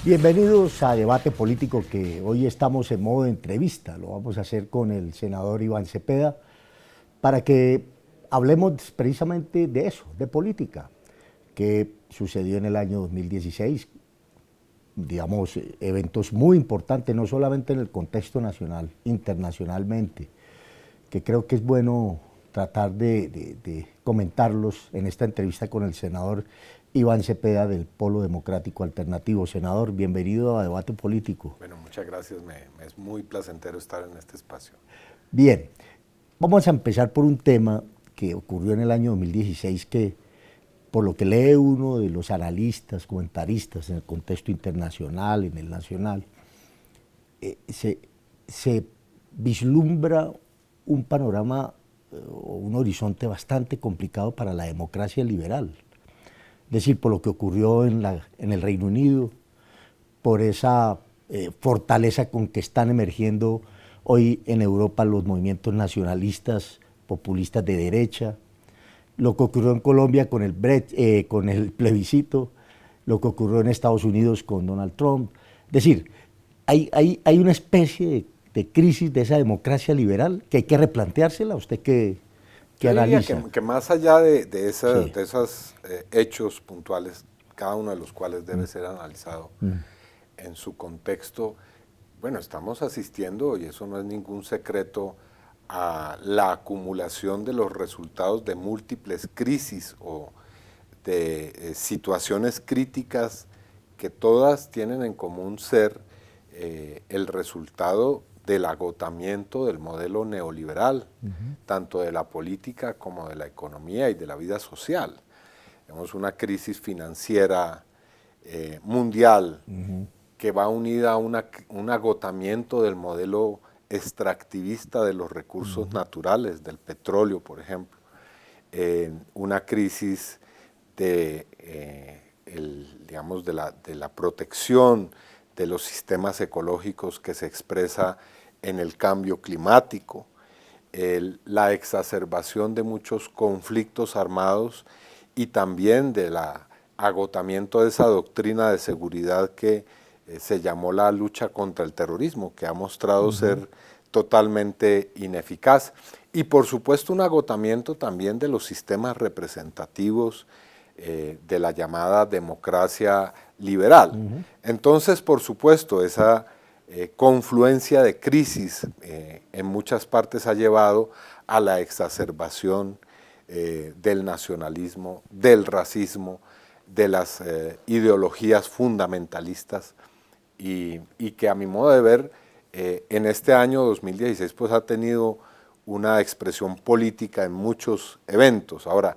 Bienvenidos a Debate Político, que hoy estamos en modo de entrevista. Lo vamos a hacer con el senador Iván Cepeda para que hablemos precisamente de eso, de política, que sucedió en el año 2016, digamos, eventos muy importantes, no solamente en el contexto nacional, internacionalmente, que creo que es bueno tratar de comentarlos en esta entrevista con el senador Iván Cepeda del Polo Democrático Alternativo. Senador, bienvenido a Debate Político. Bueno, muchas gracias, me es muy placentero estar en este espacio. Bien, vamos a empezar por un tema que ocurrió en el año 2016 que, por lo que lee uno de los analistas, comentaristas en el contexto internacional, en el nacional, se vislumbra un panorama o un horizonte bastante complicado para la democracia liberal. Es decir, por lo que ocurrió en el Reino Unido, por esa fortaleza con que están emergiendo hoy en Europa los movimientos nacionalistas, populistas de derecha, lo que ocurrió en Colombia con con el plebiscito, lo que ocurrió en Estados Unidos con Donald Trump. Es decir, hay una especie de crisis de esa democracia liberal que hay que replanteársela. ¿Usted qué Yo diría analiza? que más allá de Sí. esos hechos puntuales, cada uno de los cuales debe ser analizado en su contexto, bueno, estamos asistiendo, y eso no es ningún secreto, a la acumulación de los resultados de múltiples crisis o de situaciones críticas que todas tienen en común ser el resultado del agotamiento del modelo neoliberal, tanto de la política como de la economía y de la vida social. Tenemos una crisis financiera mundial que va unida a un agotamiento del modelo extractivista de los recursos naturales, del petróleo, por ejemplo, una crisis digamos, de la protección de los sistemas ecológicos que se expresa en el cambio climático, la exacerbación de muchos conflictos armados y también del agotamiento de esa doctrina de seguridad que se llamó la lucha contra el terrorismo, que ha mostrado ser totalmente ineficaz. Y por supuesto un agotamiento también de los sistemas representativos de la llamada democracia liberal. Entonces, por supuesto, esa confluencia de crisis en muchas partes ha llevado a la exacerbación del nacionalismo, del racismo, de las ideologías fundamentalistas y que a mi modo de ver en este año 2016 pues ha tenido una expresión política en muchos eventos. Ahora,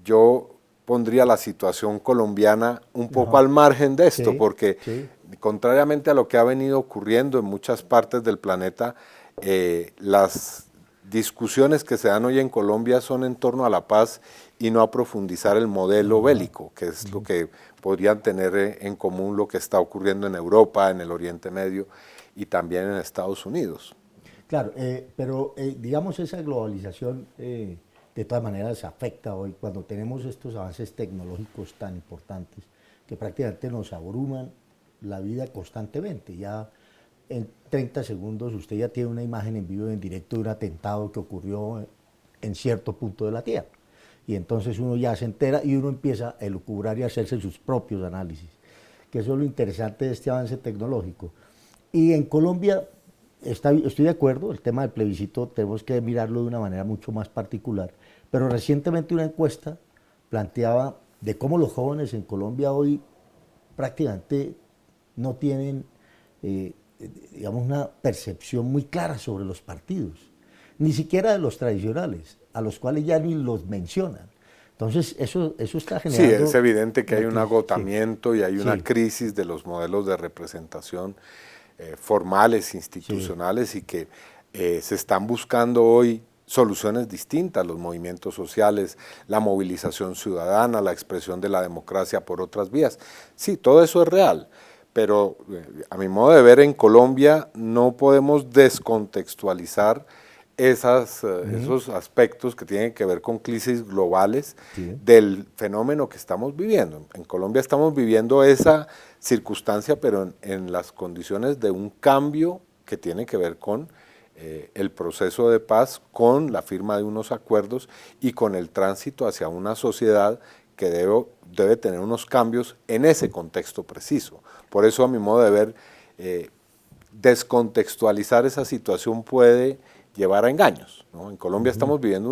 yo pondría la situación colombiana un poco Ajá. al margen de esto, Sí, porque sí. contrariamente a lo que ha venido ocurriendo en muchas partes del planeta, las discusiones que se dan hoy en Colombia son en torno a la paz y no a profundizar el modelo bélico, que es lo que podrían tener en común lo que está ocurriendo en Europa, en el Oriente Medio y también en Estados Unidos. Claro, pero digamos esa globalización de todas maneras afecta hoy cuando tenemos estos avances tecnológicos tan importantes que prácticamente nos abruman la vida constantemente. Ya en 30 segundos usted ya tiene una imagen en vivo, en directo de un atentado que ocurrió en cierto punto de la Tierra. Y entonces uno ya se entera y uno empieza a elucubrar y a hacerse sus propios análisis, que eso es lo interesante de este avance tecnológico. Y en Colombia estoy de acuerdo, el tema del plebiscito tenemos que mirarlo de una manera mucho más particular, pero recientemente una encuesta planteaba de cómo los jóvenes en Colombia hoy prácticamente no tienen, digamos, una percepción muy clara sobre los partidos, ni siquiera de los tradicionales, a los cuales ya ni los mencionan. Entonces, eso está Sí, es generando evidente que hay una un crisis. Sí, agotamiento y hay una sí, crisis de los modelos de representación formales, sí. institucionales y que se están buscando hoy soluciones distintas, los movimientos sociales, la movilización ciudadana, la expresión de la democracia por otras vías. Sí, todo eso es real, pero a mi modo de ver en Colombia no podemos descontextualizar esos aspectos que tienen que ver con crisis globales Sí. del fenómeno que estamos viviendo. En Colombia estamos viviendo esa circunstancia, pero en las condiciones de un cambio que tiene que ver con el proceso de paz, con la firma de unos acuerdos y con el tránsito hacia una sociedad que debe tener unos cambios en ese contexto preciso. Por eso, a mi modo de ver, descontextualizar esa situación puede llevar a engaños, ¿no? En Colombia estamos viviendo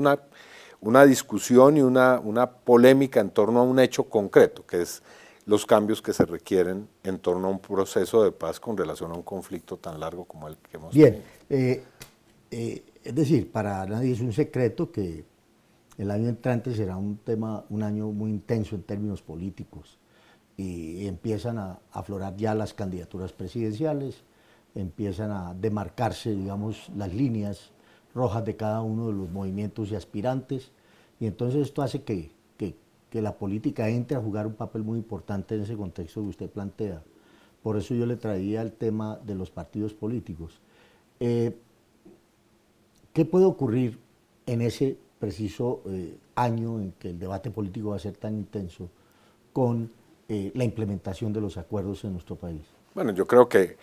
una discusión y una polémica en torno a un hecho concreto, que es los cambios que se requieren en torno a un proceso de paz con relación a un conflicto tan largo como el que hemos Bien, tenido. es decir, para nadie es un secreto que el año entrante será un año muy intenso en términos políticos y empiezan a aflorar ya las candidaturas presidenciales, empiezan a demarcarse, digamos, las líneas rojas de cada uno de los movimientos y aspirantes, y entonces esto hace que la política entre a jugar un papel muy importante en ese contexto que usted plantea. Por eso yo le traía el tema de los partidos políticos. ¿Qué puede ocurrir en ese preciso año en que el debate político va a ser tan intenso con la implementación de los acuerdos en nuestro país? Bueno, yo creo que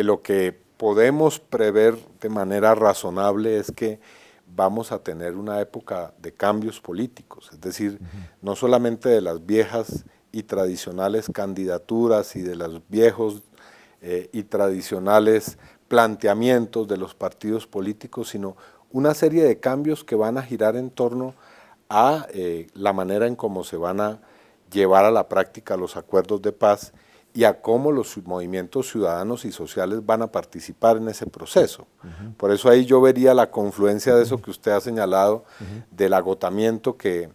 lo que podemos prever de manera razonable es que vamos a tener una época de cambios políticos, es decir, no solamente de las viejas y tradicionales candidaturas y de los viejos y tradicionales planteamientos de los partidos políticos, sino una serie de cambios que van a girar en torno a la manera en cómo se van a llevar a la práctica los acuerdos de paz y a cómo los movimientos ciudadanos y sociales van a participar en ese proceso. Por eso ahí yo vería la confluencia de eso que usted ha señalado, del agotamiento que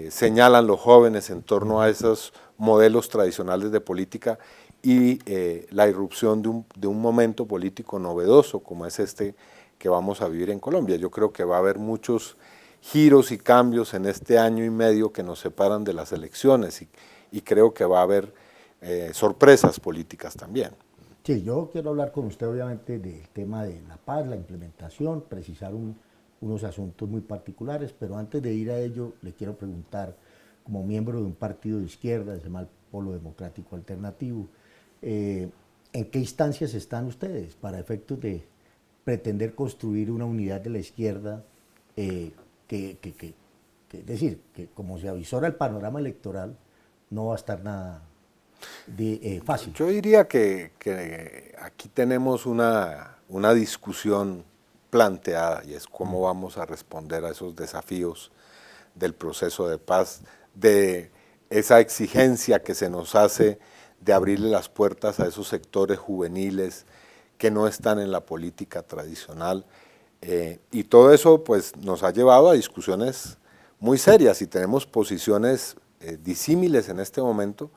señalan los jóvenes en torno a esos modelos tradicionales de política y la irrupción de un momento político novedoso como es este que vamos a vivir en Colombia. Yo creo que va a haber muchos giros y cambios en este año y medio que nos separan de las elecciones y creo que va a haber sorpresas políticas también. Sí, yo quiero hablar con usted obviamente del tema de la paz, la implementación, precisar unos asuntos muy particulares, pero antes de ir a ello le quiero preguntar, como miembro de un partido de izquierda, se llama el Polo Democrático Alternativo, ¿en qué instancias están ustedes para efectos de pretender construir una unidad de la izquierda es decir, que como se avisora el panorama electoral, no va a estar nada fácil? Yo diría que aquí tenemos una discusión planteada y es cómo vamos a responder a esos desafíos del proceso de paz, de esa exigencia que se nos hace de abrirle las puertas a esos sectores juveniles que no están en la política tradicional. Y todo eso pues, nos ha llevado a discusiones muy serias y tenemos posiciones disímiles en este momento,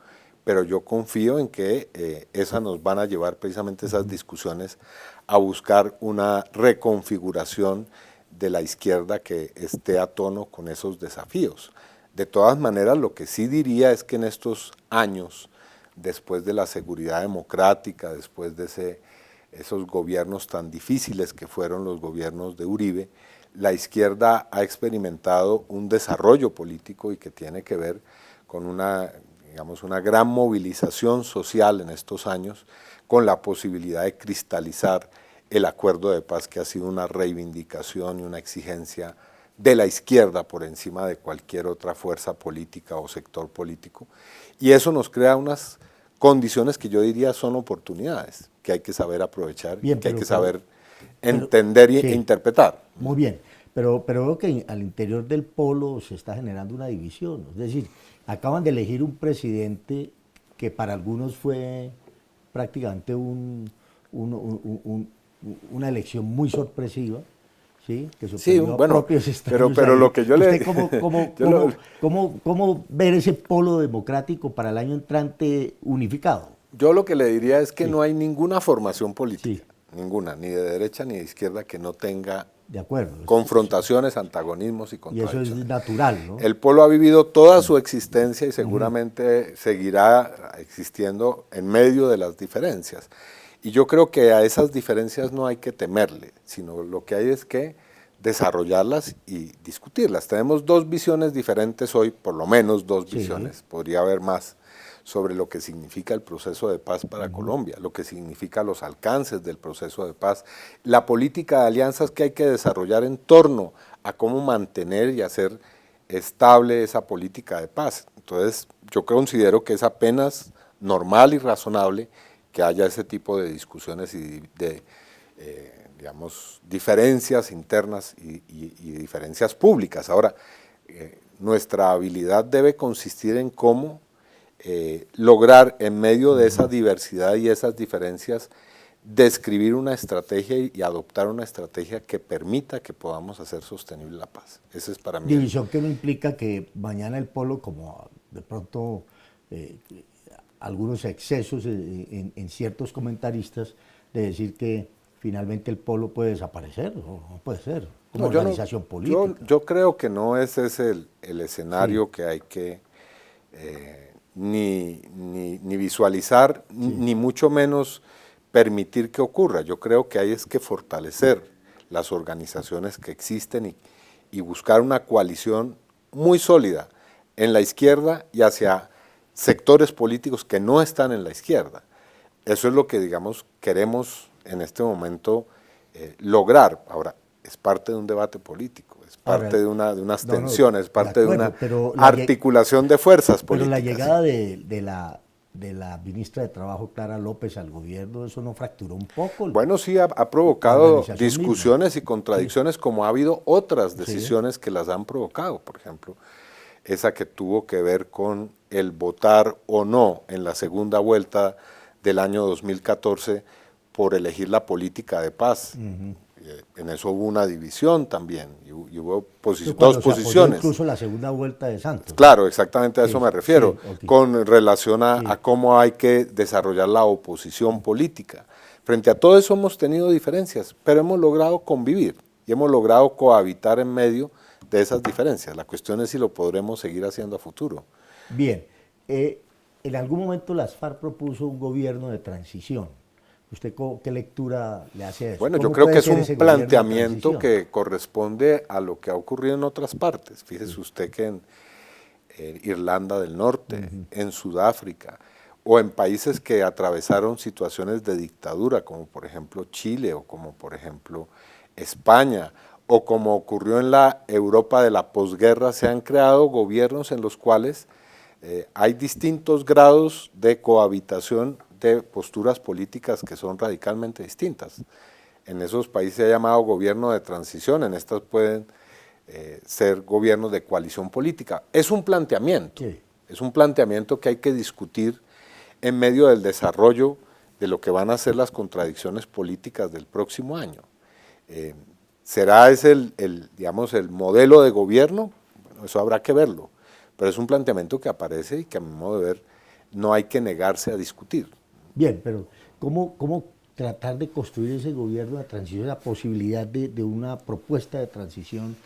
pero yo confío en que esas nos van a llevar precisamente esas discusiones a buscar una reconfiguración de la izquierda que esté a tono con esos desafíos. De todas maneras, lo que sí diría es que en estos años, después de la seguridad democrática, después de esos gobiernos tan difíciles que fueron los gobiernos de Uribe, la izquierda ha experimentado un desarrollo político y que tiene que ver con una gran movilización social en estos años, con la posibilidad de cristalizar el acuerdo de paz que ha sido una reivindicación y una exigencia de la izquierda por encima de cualquier otra fuerza política o sector político. Y eso nos crea unas condiciones que yo diría son oportunidades, que hay que saber aprovechar, Bien, que hay que saber pero, entender e sí, interpretar. muy bien, pero veo que al interior del polo se está generando una división. Es decir, acaban de elegir un presidente que para algunos fue prácticamente una elección muy sorpresiva, ¿sí? Que sorprendió a propios extraños. Pero lo que yo le... ¿Cómo ver ese polo democrático para el año entrante unificado? Yo lo que le diría es que Sí. no hay ninguna formación política, Sí. ninguna, ni de derecha ni de izquierda, que no tenga De acuerdo. confrontaciones, antagonismos y Y eso contradicciones. es natural, ¿no? El polo ha vivido toda su existencia y seguramente seguirá existiendo en medio de las diferencias. Y yo creo que a esas diferencias no hay que temerle, sino lo que hay es que desarrollarlas y discutirlas. Tenemos dos visiones diferentes hoy, por lo menos dos visiones, podría haber más, sobre lo que significa el proceso de paz para Colombia, lo que significa los alcances del proceso de paz, la política de alianzas que hay que desarrollar en torno a cómo mantener y hacer estable esa política de paz. Entonces, yo considero que es apenas normal y razonable que haya ese tipo de discusiones y de digamos, diferencias internas y diferencias públicas. Ahora, nuestra habilidad debe consistir en cómo lograr en medio de esa diversidad y esas diferencias describir una estrategia y adoptar una estrategia que permita que podamos hacer sostenible la paz. Ese es para mí. División que no implica que mañana el polo, como de pronto algunos excesos en ciertos comentaristas, de decir que finalmente el polo puede desaparecer, o no puede ser, como organización política. Yo creo que no ese es el escenario que hay que ni visualizar, ni mucho menos permitir que ocurra. Yo creo que hay es que fortalecer las organizaciones que existen y buscar una coalición muy sólida en la izquierda y hacia sectores políticos que no están en la izquierda. Eso es lo que, digamos, queremos en este momento lograr. Ahora, es parte de un debate político, es parte de unas tensiones, es parte de una articulación de fuerzas políticas. Pero la llegada de la ministra de Trabajo, Clara López, al gobierno, ¿eso no fracturó un poco? Bueno, sí, ha provocado discusiones y contradicciones, como ha habido otras decisiones que las han provocado. Por ejemplo, esa que tuvo que ver con el votar o no en la segunda vuelta del año 2014 por elegir la política de paz. En eso hubo una división también, y hubo dos posiciones. Incluso la segunda vuelta de Santos. Claro, exactamente a eso me refiero, con relación a cómo hay que desarrollar la oposición política. Frente a todo eso hemos tenido diferencias, pero hemos logrado convivir y hemos logrado cohabitar en medio de esas diferencias. La cuestión es si lo podremos seguir haciendo a futuro. Bien, en algún momento las FARC propuso un gobierno de transición. ¿Usted qué lectura le hace a eso? Bueno, yo creo que es un planteamiento que corresponde a lo que ha ocurrido en otras partes. Fíjese usted que en Irlanda del Norte, en Sudáfrica, o en países que atravesaron situaciones de dictadura, como por ejemplo Chile, o como por ejemplo España, o como ocurrió en la Europa de la posguerra, se han creado gobiernos en los cuales hay distintos grados de cohabitación de posturas políticas que son radicalmente distintas. En esos países se ha llamado gobierno de transición, en estas pueden ser gobiernos de coalición política. Es un planteamiento, es un planteamiento que hay que discutir en medio del desarrollo de lo que van a ser las contradicciones políticas del próximo año. ¿Será ese digamos, el modelo de gobierno? Bueno, eso habrá que verlo, pero es un planteamiento que aparece y que a mi modo de ver no hay que negarse a discutir. Bien, pero ¿cómo tratar de construir ese gobierno de transición, la posibilidad de una propuesta de transición,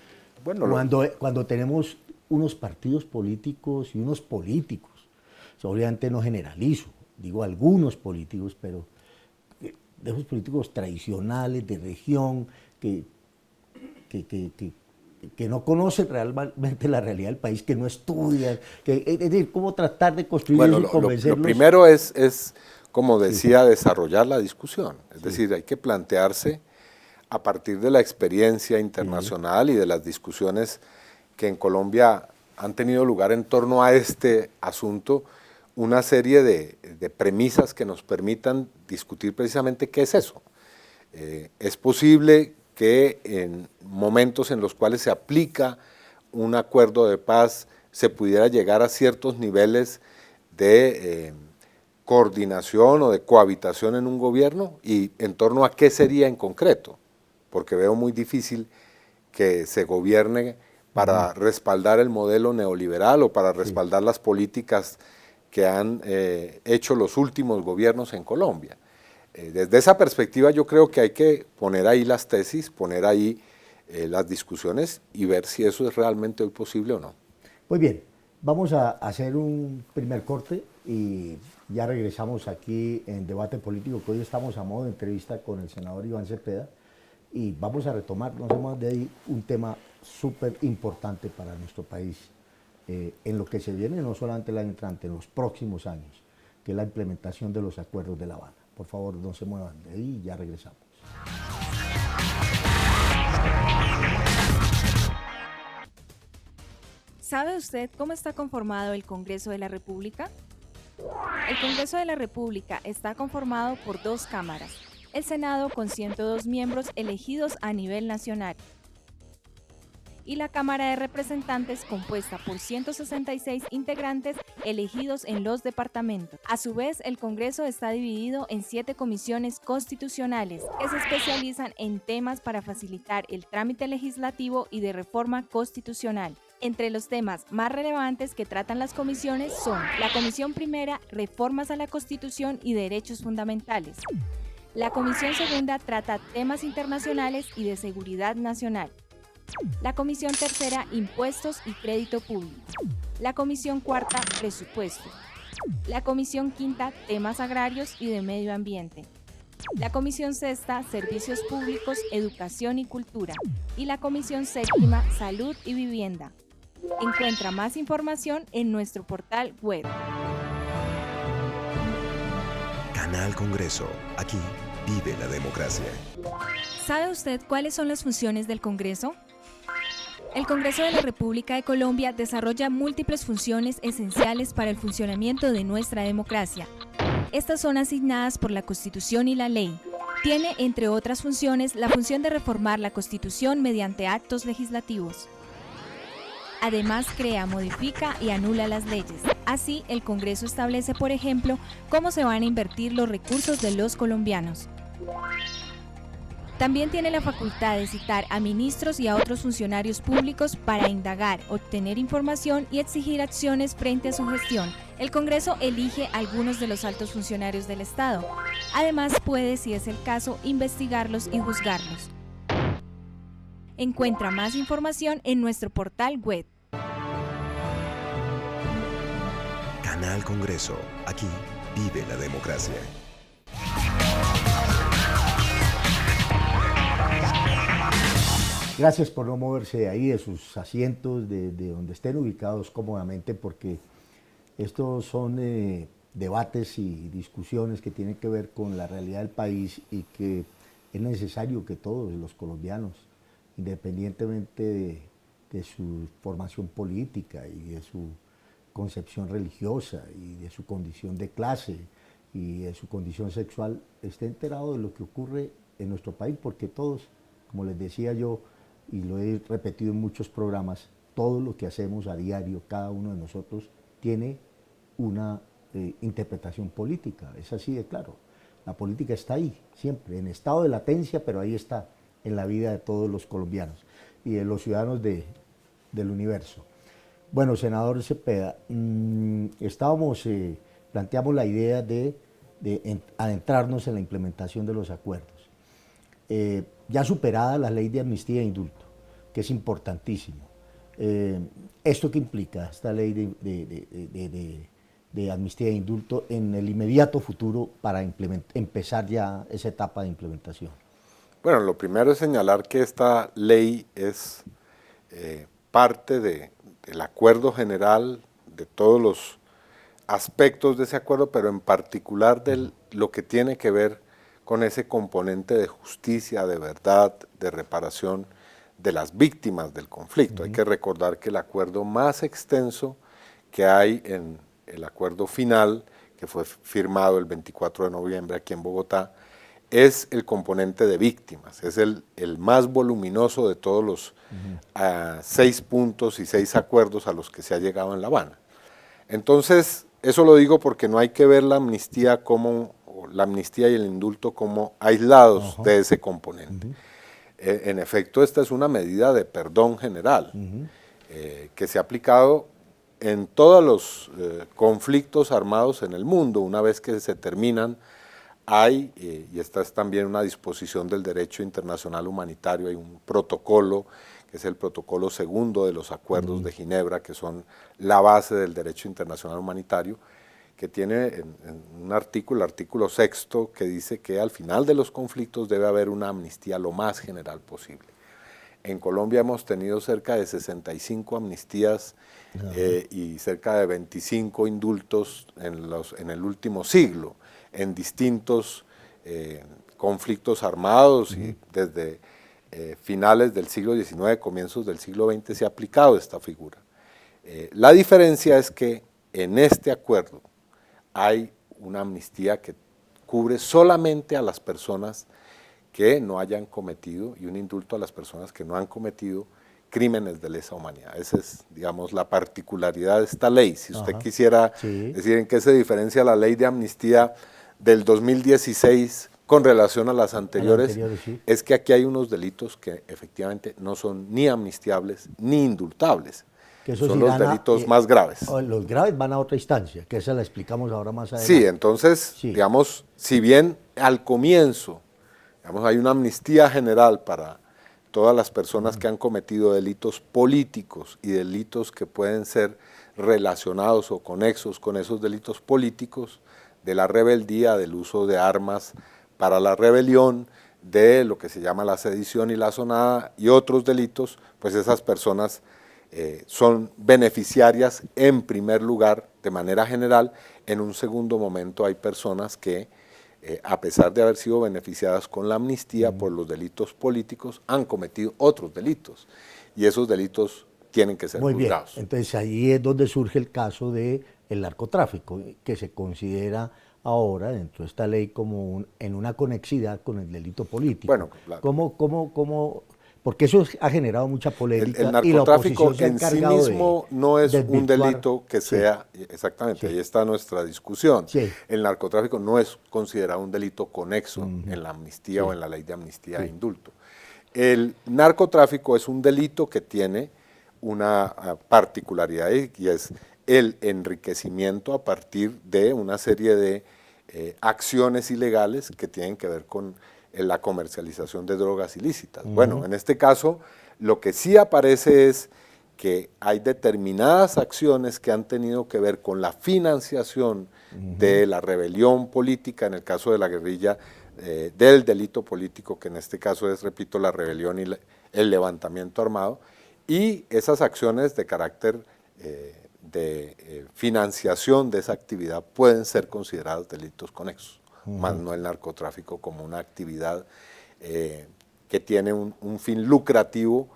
cuando tenemos unos partidos políticos y unos políticos? Obviamente no generalizo, digo algunos políticos, pero de esos políticos tradicionales, de región, que no conocen realmente la realidad del país, que no estudian, es decir, cómo tratar de construir eso y convencerlos. Lo primero es como decía, desarrollar la discusión, es decir, hay que plantearse a partir de la experiencia internacional y de las discusiones que en Colombia han tenido lugar en torno a este asunto, una serie de premisas que nos permitan discutir precisamente qué es eso. Es posible que en momentos en los cuales se aplica un acuerdo de paz se pudiera llegar a ciertos niveles de coordinación o de cohabitación en un gobierno, y en torno a qué sería en concreto, porque veo muy difícil que se gobierne para respaldar el modelo neoliberal o para respaldar las políticas que han hecho los últimos gobiernos en Colombia. Desde esa perspectiva yo creo que hay que poner ahí las tesis, poner ahí las discusiones y ver si eso es realmente hoy posible o no. Muy bien, vamos a hacer un primer corte y ya regresamos aquí en Debate Político, que hoy estamos a modo de entrevista con el senador Iván Cepeda, y vamos a retomar, no sé más de ahí, un tema súper importante para nuestro país en lo que se viene, no solamente el año entrante, en los próximos años, que es la implementación de los acuerdos de La Habana. Por favor, no se muevan de ahí y ya regresamos. ¿Sabe usted cómo está conformado el Congreso de la República? El Congreso de la República está conformado por 2 cámaras, el Senado con 102 miembros elegidos a nivel nacional y la Cámara de Representantes compuesta por 166 integrantes elegidos en los departamentos. A su vez, el Congreso está dividido en 7 comisiones constitucionales que se especializan en temas para facilitar el trámite legislativo y de reforma constitucional. Entre los temas más relevantes que tratan las comisiones son la Comisión Primera, Reformas a la Constitución y Derechos Fundamentales. La Comisión Segunda trata temas internacionales y de seguridad nacional. La Comisión Tercera, Impuestos y Crédito Público. La Comisión Cuarta, Presupuesto. La Comisión Quinta, Temas Agrarios y de Medio Ambiente. La Comisión Sexta, Servicios Públicos, Educación y Cultura. Y la Comisión Séptima, Salud y Vivienda. Encuentra más información en nuestro portal web. Canal Congreso. Aquí vive la democracia. ¿Sabe usted cuáles son las funciones del Congreso? El Congreso de la República de Colombia desarrolla múltiples funciones esenciales para el funcionamiento de nuestra democracia. Estas son asignadas por la Constitución y la ley. Tiene, entre otras funciones, la función de reformar la Constitución mediante actos legislativos. Además, crea, modifica y anula las leyes. Así, el Congreso establece, por ejemplo, cómo se van a invertir los recursos de los colombianos. También tiene la facultad de citar a ministros y a otros funcionarios públicos para indagar, obtener información y exigir acciones frente a su gestión. El Congreso elige a algunos de los altos funcionarios del Estado. Además, puede, si es el caso, investigarlos y juzgarlos. Encuentra más información en nuestro portal web. Canal Congreso. Aquí vive la democracia. Gracias por no moverse de ahí, de sus asientos, de donde estén ubicados cómodamente, porque estos son debates y discusiones que tienen que ver con la realidad del país y que es necesario que todos los colombianos, independientemente de su formación política y de su concepción religiosa y de su condición de clase y de su condición sexual, estén enterados de lo que ocurre en nuestro país, porque todos, como les decía yo, y lo he repetido en muchos programas, todo lo que hacemos a diario, cada uno de nosotros, tiene una interpretación política, es así de claro. La política está ahí, siempre, en estado de latencia, pero ahí está, en la vida de todos los colombianos y de los ciudadanos del universo. Bueno, senador Cepeda, planteamos la idea de adentrarnos en la implementación de los acuerdos. Ya superada la ley de amnistía e indulto, que es importantísimo. ¿Esto qué implica, esta ley de amnistía e indulto en el inmediato futuro para empezar ya esa etapa de implementación? Bueno, lo primero es señalar que esta ley es parte del acuerdo general, de todos los aspectos de ese acuerdo, pero en particular de lo que tiene que ver con ese componente de justicia, de verdad, de reparación de las víctimas del conflicto. Hay que recordar que el acuerdo más extenso que hay en el acuerdo final, que fue firmado el 24 de noviembre aquí en Bogotá, es el componente de víctimas, es el más voluminoso de todos los 6 puntos y 6 acuerdos a los que se ha llegado en La Habana. Entonces, eso lo digo porque no hay que ver la amnistía y el indulto como aislados de ese componente. En efecto, esta es una medida de perdón general que se ha aplicado en todos los conflictos armados en el mundo. Una vez que se terminan, y esta es también una disposición del derecho internacional humanitario, hay un protocolo, que es el protocolo segundo de los acuerdos de Ginebra, que son la base del derecho internacional humanitario, que tiene en un artículo, el artículo 6, que dice que al final de los conflictos debe haber una amnistía lo más general posible. En Colombia hemos tenido cerca de 65 amnistías y cerca de 25 indultos en el último siglo, en distintos conflictos armados, y desde finales del siglo XIX, comienzos del siglo XX se ha aplicado esta figura. La diferencia es que en este acuerdo hay una amnistía que cubre solamente a las personas que no hayan cometido, y un indulto a las personas que no han cometido crímenes de lesa humanidad. Esa es, digamos, la particularidad de esta ley. Si usted quisiera decir en qué se diferencia la ley de amnistía del 2016 con relación a las anteriores, es que aquí hay unos delitos que efectivamente no son ni amnistiables ni indultables. Que eso son sí los delitos más graves. Los graves van a otra instancia, que esa la explicamos ahora más adelante. Sí, entonces, digamos, si bien al comienzo, digamos, hay una amnistía general para todas las personas que han cometido delitos políticos y delitos que pueden ser relacionados o conexos con esos delitos políticos, de la rebeldía, del uso de armas para la rebelión, de lo que se llama la sedición y la asonada y otros delitos, pues esas personas son beneficiarias en primer lugar de manera general. En un segundo momento hay personas que, a pesar de haber sido beneficiadas con la amnistía por los delitos políticos, han cometido otros delitos y esos delitos tienen que ser juzgados. Bien, entonces ahí es donde surge el caso del narcotráfico, que se considera ahora dentro de esta ley como en una conexidad con el delito político. Bueno, claro. Porque eso ha generado mucha polémica. El narcotráfico en sí mismo no es un delito que sea, exactamente, ahí está nuestra discusión. El narcotráfico no es considerado un delito conexo en la amnistía o en la ley de amnistía e indulto. El narcotráfico es un delito que tiene una particularidad y es el enriquecimiento a partir de una serie de acciones ilegales que tienen que ver con la comercialización de drogas ilícitas. Bueno, en este caso, lo que sí aparece es que hay determinadas acciones que han tenido que ver con la financiación de la rebelión política, en el caso de la guerrilla, del delito político, que en este caso es, repito, la rebelión y el levantamiento armado, y esas acciones de carácter de financiación de esa actividad pueden ser consideradas delitos conexos, más no el narcotráfico como una actividad que tiene un fin lucrativo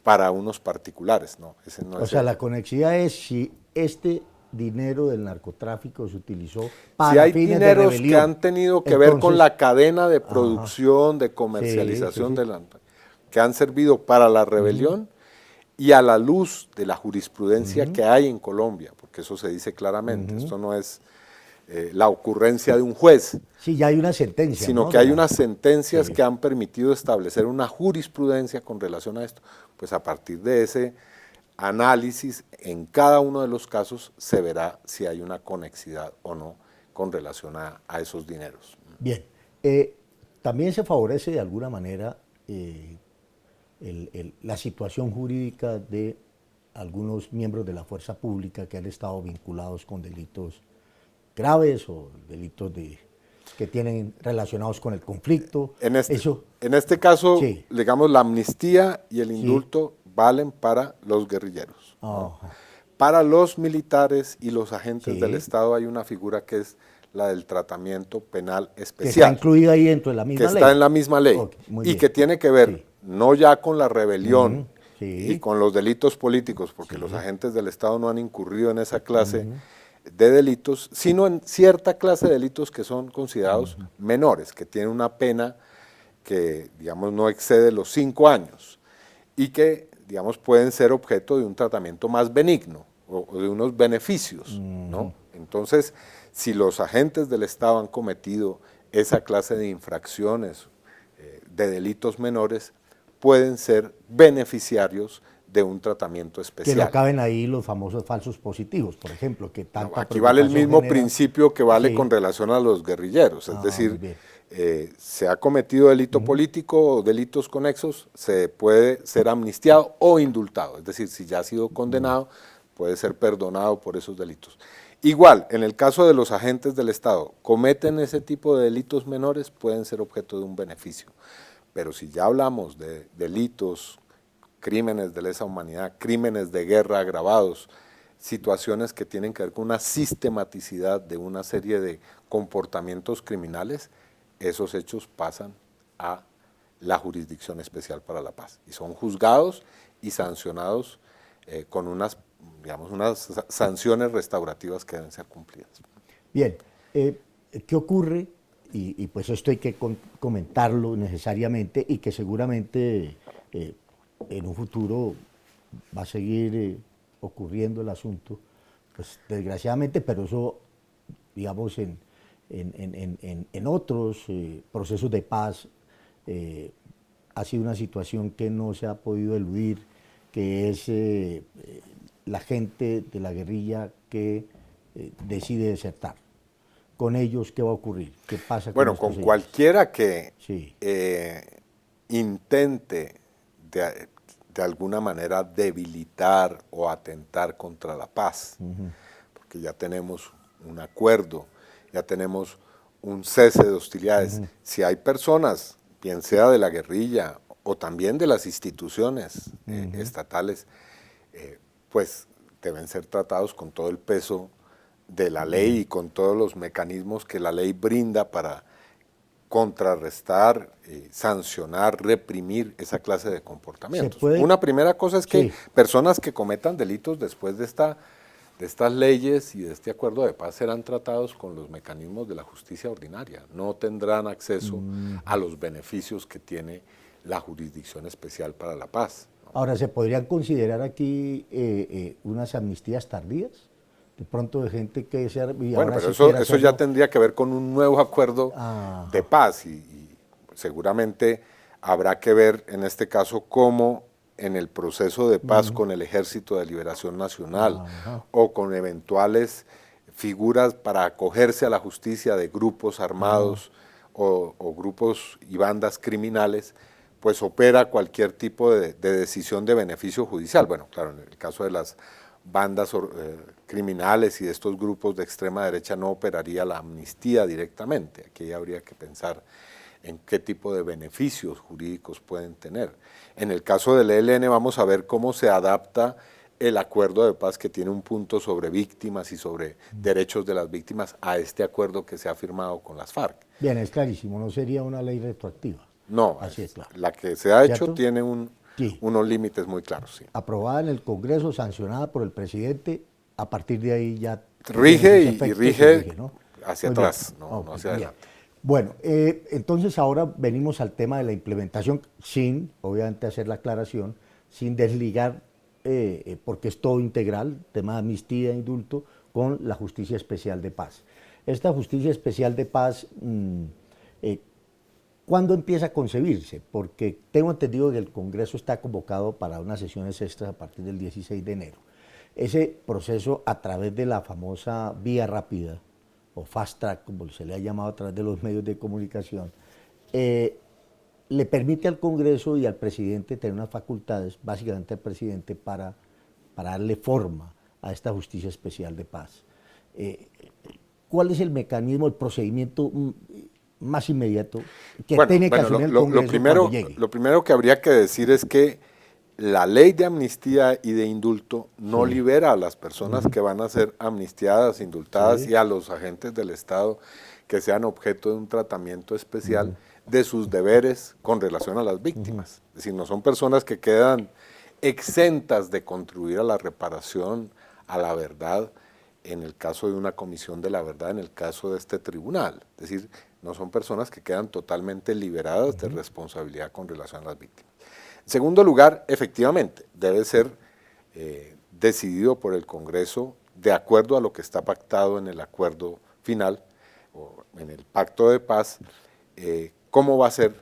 para unos particulares. ¿No? Ese no o sea, la conexidad es si este dinero del narcotráfico se utilizó para si hay fines dineros de rebelión, que han tenido que ver con la cadena de producción, de comercialización, que han servido para la rebelión, y a la luz de la jurisprudencia que hay en Colombia, porque eso se dice claramente, esto no es la ocurrencia de un juez. Sí, ya hay una sentencia. Sino que hay unas sentencias que han permitido establecer una jurisprudencia con relación a esto. Pues a partir de ese análisis, en cada uno de los casos se verá si hay una conexidad o no con relación a esos dineros. Bien, también se favorece de alguna manera la situación jurídica de algunos miembros de la fuerza pública que han estado vinculados con delitos graves o delitos que tienen relacionados con el conflicto. En este caso, digamos, la amnistía y el indulto valen para los guerrilleros. ¿No? Para los militares y los agentes del Estado hay una figura que es la del tratamiento penal especial. Que está incluida ahí dentro de la misma ley. Que está en la misma ley y que tiene que ver no ya con la rebelión y con los delitos políticos, porque los agentes del Estado no han incurrido en esa clase de delitos, sino en cierta clase de delitos que son considerados menores, que tienen una pena que, digamos, no excede los 5 años y que, digamos, pueden ser objeto de un tratamiento más benigno o de unos beneficios, ¿no? Entonces, si los agentes del Estado han cometido esa clase de infracciones, de delitos menores, pueden ser beneficiarios de un tratamiento especial. Que no caben ahí los famosos falsos positivos, por ejemplo. Que tanta aquí vale el mismo principio que vale con relación a los guerrilleros, es decir, se ha cometido delito político o delitos conexos, se puede ser amnistiado o indultado, es decir, si ya ha sido condenado, puede ser perdonado por esos delitos. Igual, en el caso de los agentes del Estado, cometen ese tipo de delitos menores, pueden ser objeto de un beneficio. Pero si ya hablamos de delitos, crímenes de lesa humanidad, crímenes de guerra agravados, situaciones que tienen que ver con una sistematicidad de una serie de comportamientos criminales, esos hechos pasan a la Jurisdicción Especial para la Paz y son juzgados y sancionados con unas, digamos, unas sanciones restaurativas que deben ser cumplidas. Bien, ¿qué ocurre? Y pues esto hay que comentarlo necesariamente y que seguramente en un futuro va a seguir ocurriendo el asunto, pues desgraciadamente, pero eso, digamos, en otros procesos de paz ha sido una situación que no se ha podido eludir, que es la gente de la guerrilla que decide desertar. ¿Con ellos qué va a ocurrir? ¿Qué pasa con Bueno, estos con cualquiera que sí. intente de alguna manera debilitar o atentar contra la paz, porque ya tenemos un acuerdo, ya tenemos un cese de hostilidades. Si hay personas, bien sea de la guerrilla o también de las instituciones estatales, pues deben ser tratados con todo el peso de la ley y con todos los mecanismos que la ley brinda para contrarrestar, sancionar, reprimir esa clase de comportamientos. Una primera cosa es que personas que cometan delitos después de estas leyes y de este acuerdo de paz serán tratados con los mecanismos de la justicia ordinaria. No tendrán acceso a los beneficios que tiene la Jurisdicción Especial para la Paz. Ahora, ¿se podrían considerar aquí unas amnistías tardías? De pronto de gente que se... Bueno, pero eso ya tendría que ver con un nuevo acuerdo de paz y seguramente habrá que ver en este caso cómo en el proceso de paz con el Ejército de Liberación Nacional o con eventuales figuras para acogerse a la justicia de grupos armados o grupos y bandas criminales, pues opera cualquier tipo de decisión de beneficio judicial. Bueno, claro, en el caso de las bandas criminales y de estos grupos de extrema derecha no operaría la amnistía directamente. Aquí habría que pensar en qué tipo de beneficios jurídicos pueden tener. En el caso del ELN vamos a ver cómo se adapta el acuerdo de paz que tiene un punto sobre víctimas y sobre derechos de las víctimas a este acuerdo que se ha firmado con las FARC. Bien, es clarísimo, no sería una ley retroactiva. No, así es, claro. La que se ha hecho ¿Cierto? tiene unos límites muy claros. Sí. Aprobada en el Congreso, sancionada por el presidente, a partir de ahí ya... Rige y rige, ¿no? Hacia muy atrás, no hacia adelante. Bueno, entonces ahora venimos al tema de la implementación, sin, obviamente, hacer la aclaración, sin desligar, porque es todo integral, tema de amnistía e indulto, con la Justicia Especial de Paz. Esta Justicia Especial de Paz, ¿cuándo empieza a concebirse? Porque tengo entendido que el Congreso está convocado para unas sesiones extras a partir del 16 de enero. Ese proceso, a través de la famosa vía rápida, o fast track, como se le ha llamado a través de los medios de comunicación, le permite al Congreso y al presidente tener unas facultades, básicamente al presidente, para darle forma a esta Justicia Especial de Paz. ¿Cuál es el mecanismo, el procedimiento más inmediato que tiene que asumir el Congreso cuando llegue? Lo primero que habría que decir es que la ley de amnistía y de indulto no libera a las personas que van a ser amnistiadas, indultadas y a los agentes del Estado que sean objeto de un tratamiento especial de sus deberes con relación a las víctimas. Es decir, no son personas que quedan exentas de contribuir a la reparación, a la verdad, en el caso de una comisión de la verdad, en el caso de este tribunal. Es decir, no son personas que quedan totalmente liberadas de responsabilidad con relación a las víctimas. En segundo lugar, efectivamente, debe ser decidido por el Congreso de acuerdo a lo que está pactado en el acuerdo final o en el pacto de paz, cómo va a ser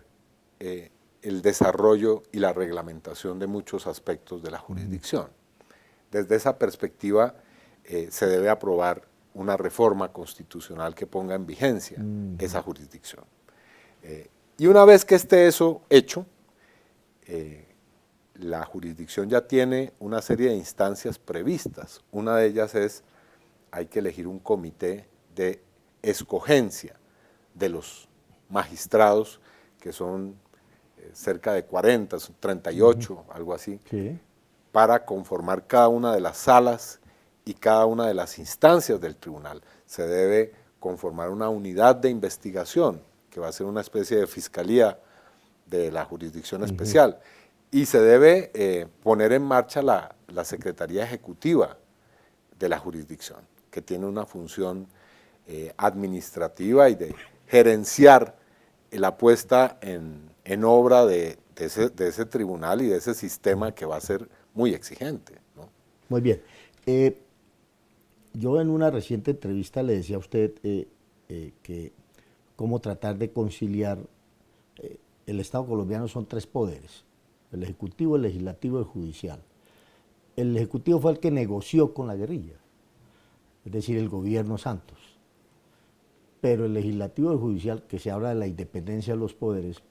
el desarrollo y la reglamentación de muchos aspectos de la jurisdicción. Desde esa perspectiva se debe aprobar una reforma constitucional que ponga en vigencia esa jurisdicción. Y una vez que esté eso hecho, la jurisdicción ya tiene una serie de instancias previstas. Una de ellas es hay que elegir un comité de escogencia de los magistrados, que son cerca de 40, 38, algo así, Sí. para conformar cada una de las salas y cada una de las instancias del tribunal. Se debe conformar una unidad de investigación, que va a ser una especie de fiscalía de la jurisdicción especial, y se debe poner en marcha la Secretaría Ejecutiva de la jurisdicción, que tiene una función administrativa y de gerenciar la puesta en obra de ese tribunal y de ese sistema que va a ser muy exigente, ¿no? Muy bien. Yo en una reciente entrevista le decía a usted que cómo tratar de conciliar. El Estado colombiano son tres poderes: el Ejecutivo, el Legislativo y el Judicial. El Ejecutivo fue el que negoció con la guerrilla, es decir, el gobierno Santos. Pero el Legislativo y el Judicial, que se habla de la independencia de los poderes,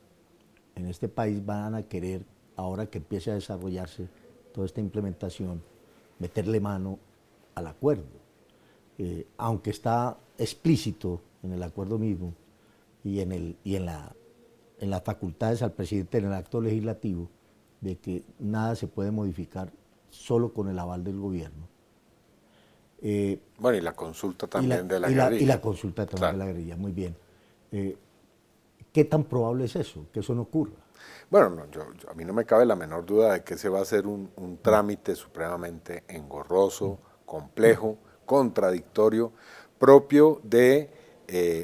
en este país van a querer, ahora que empiece a desarrollarse toda esta implementación, meterle mano al acuerdo. Aunque está explícito en el acuerdo mismo y en las facultades al presidente en el acto legislativo de que nada se puede modificar solo con el aval del gobierno. Bueno, y la consulta también de la guerrilla. Y la consulta también de la guerrilla, muy bien. ¿Qué tan probable es eso, que eso no ocurra? Bueno, no, a mí no me cabe la menor duda de que ese va a ser un trámite supremamente engorroso, complejo, contradictorio, propio de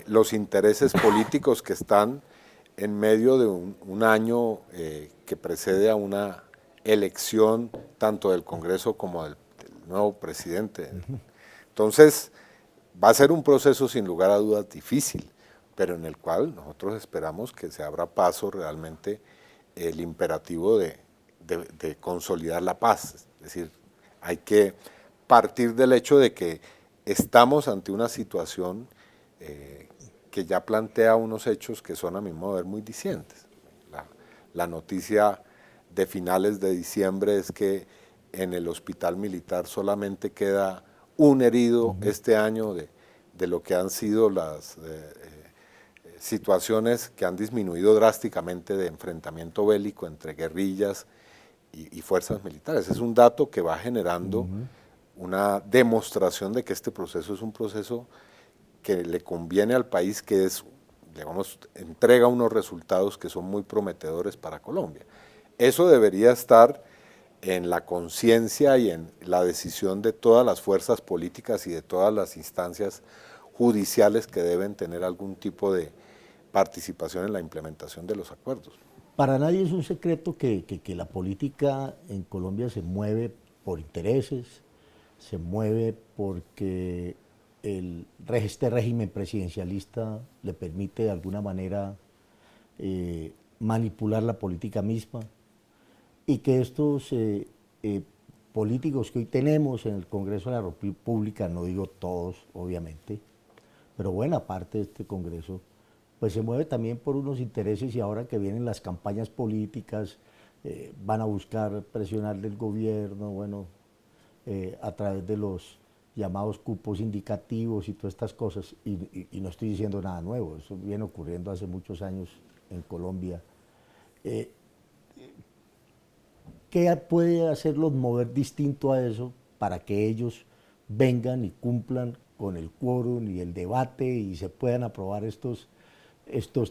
los intereses políticos que están en medio de un año que precede a una elección tanto del Congreso como del nuevo presidente. Entonces, va a ser un proceso sin lugar a dudas difícil, pero en el cual nosotros esperamos que se abra paso realmente el imperativo de consolidar la paz. Es decir, hay que partir del hecho de que estamos ante una situación que ya plantea unos hechos que son, a mi modo de ver, muy dicientes. La noticia de finales de diciembre es que en el hospital militar solamente queda un herido este año de lo que han sido las situaciones que han disminuido drásticamente de enfrentamiento bélico entre guerrillas y fuerzas militares. Es un dato que va generando una demostración de que este proceso es un proceso que le conviene al país, que es, digamos, entrega unos resultados que son muy prometedores para Colombia. Eso debería estar en la conciencia y en la decisión de todas las fuerzas políticas y de todas las instancias judiciales que deben tener algún tipo de participación en la implementación de los acuerdos. Para nadie es un secreto que la política en Colombia se mueve por intereses, se mueve porque este régimen presidencialista le permite de alguna manera manipular la política misma, y que estos políticos que hoy tenemos en el Congreso de la República, no digo todos obviamente, pero buena parte de este Congreso, pues se mueve también por unos intereses, y ahora que vienen las campañas políticas, van a buscar presionar del gobierno, bueno, a través de los llamados cupos indicativos y todas estas cosas, y no estoy diciendo nada nuevo, eso viene ocurriendo hace muchos años en Colombia. ¿Qué puede hacerlos mover distinto a eso para que ellos vengan y cumplan con el quórum y el debate y se puedan aprobar estos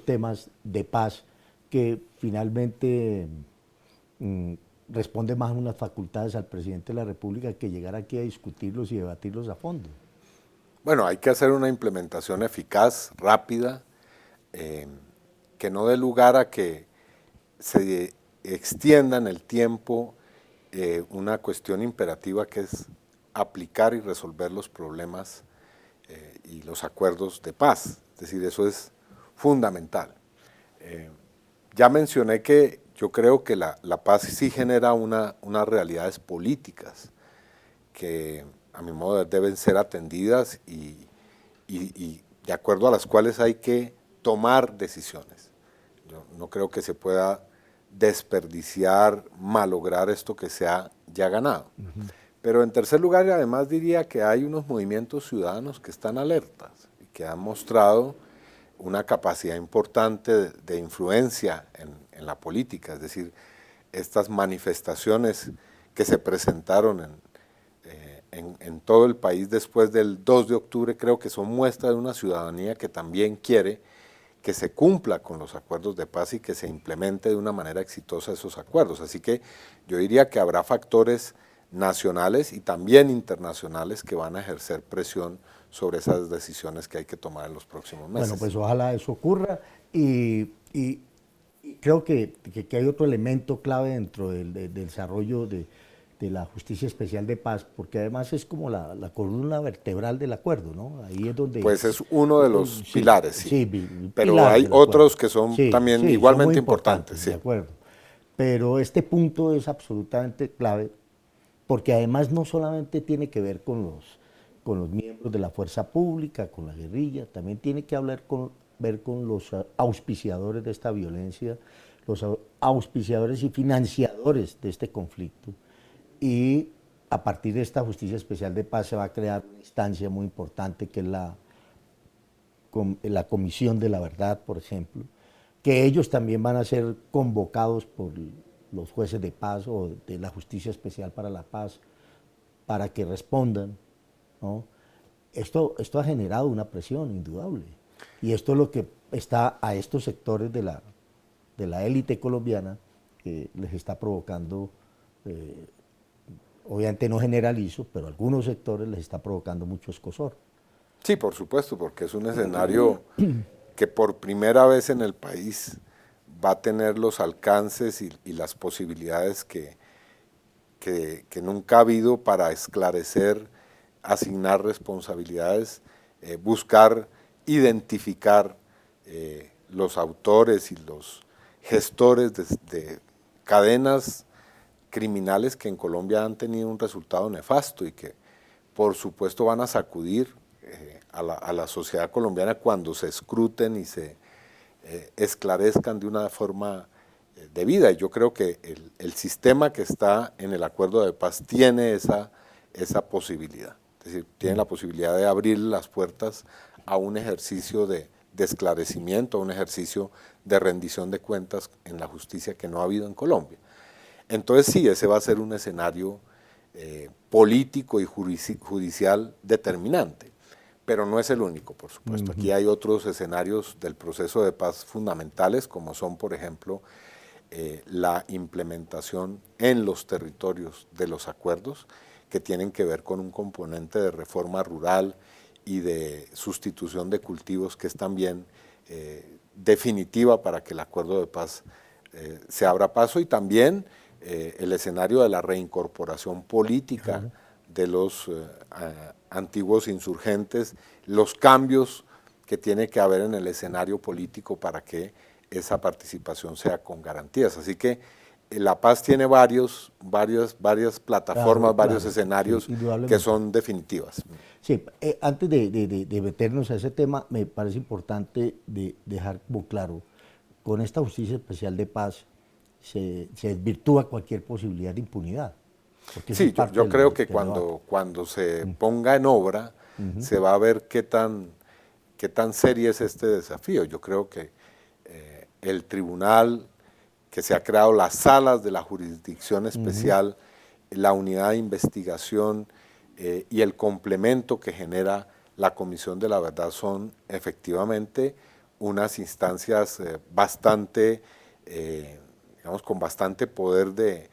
temas de paz que finalmente responde más a unas facultades al presidente de la República que llegar aquí a discutirlos y debatirlos a fondo? Bueno, hay que hacer una implementación eficaz, rápida, que no dé lugar a que se extienda en el tiempo una cuestión imperativa, que es aplicar y resolver los problemas y los acuerdos de paz. Es decir, eso es fundamental. Ya mencioné que yo creo que la paz sí genera unas realidades políticas que, a mi modo de ver, deben ser atendidas y de acuerdo a las cuales hay que tomar decisiones. Yo no creo que se pueda desperdiciar, malograr esto que se ha ya ganado. Pero en tercer lugar, además diría que hay unos movimientos ciudadanos que están alertas y que han mostrado una capacidad importante de influencia en la política, es decir, estas manifestaciones que se presentaron en todo el país después del 2 de octubre creo que son muestra de una ciudadanía que también quiere que se cumpla con los acuerdos de paz y que se implemente de una manera exitosa esos acuerdos. Así que yo diría que habrá factores nacionales y también internacionales que van a ejercer presión sobre esas decisiones que hay que tomar en los próximos meses. Bueno, pues ojalá eso ocurra y creo que hay otro elemento clave dentro del desarrollo de la Justicia Especial de Paz, porque además es como la columna vertebral del acuerdo, ¿no? Ahí es donde... Pues es uno de los pilares, sí. Sí, pero pilar hay otros que son sí, también sí, igualmente son muy importantes. Sí. De acuerdo. Pero este punto es absolutamente clave, porque además no solamente tiene que ver con los miembros de la fuerza pública, con la guerrilla, también tiene que ver con los auspiciadores de esta violencia, los auspiciadores y financiadores de este conflicto. Y a partir de esta Justicia Especial de Paz se va a crear una instancia muy importante que es la Comisión de la Verdad, por ejemplo, que ellos también van a ser convocados por los jueces de paz o de la Justicia Especial para la Paz para que respondan, ¿no? Esto ha generado una presión indudable y esto es lo que está a estos sectores de la élite colombiana que les está provocando, obviamente no generalizo, pero a algunos sectores les está provocando mucho escozor. Sí, por supuesto, porque es un escenario que por primera vez en el país va a tener los alcances y las posibilidades que nunca ha habido para esclarecer, asignar responsabilidades, buscar identificar los autores y los gestores de cadenas criminales que en Colombia han tenido un resultado nefasto y que por supuesto van a sacudir a la sociedad colombiana cuando se escruten y se esclarezcan de una forma debida. Y yo creo que el sistema que está en el acuerdo de paz tiene esa posibilidad. Es decir, tiene la posibilidad de abrir las puertas a un ejercicio de esclarecimiento, a un ejercicio de rendición de cuentas en la justicia que no ha habido en Colombia. Entonces sí, ese va a ser un escenario político y judicial determinante, pero no es el único, por supuesto. Aquí hay otros escenarios del proceso de paz fundamentales, como son, por ejemplo, la implementación en los territorios de los acuerdos, que tienen que ver con un componente de reforma rural y de sustitución de cultivos que es también definitiva para que el acuerdo de paz se abra paso, y también el escenario de la reincorporación política de los antiguos insurgentes, los cambios que tiene que haber en el escenario político para que esa participación sea con garantías. Así que la paz tiene varias plataformas, varios escenarios sí, que son definitivas. Sí, antes de meternos a ese tema, me parece importante dejar como claro, con esta Justicia Especial de Paz se desvirtúa cualquier posibilidad de impunidad. Sí, yo creo que cuando se ponga en obra, se va a ver qué tan serio es este desafío. Yo creo que el tribunal que se ha creado, las salas de la jurisdicción especial, la unidad de investigación y el complemento que genera la Comisión de la Verdad son efectivamente unas instancias bastante, digamos, con bastante poder de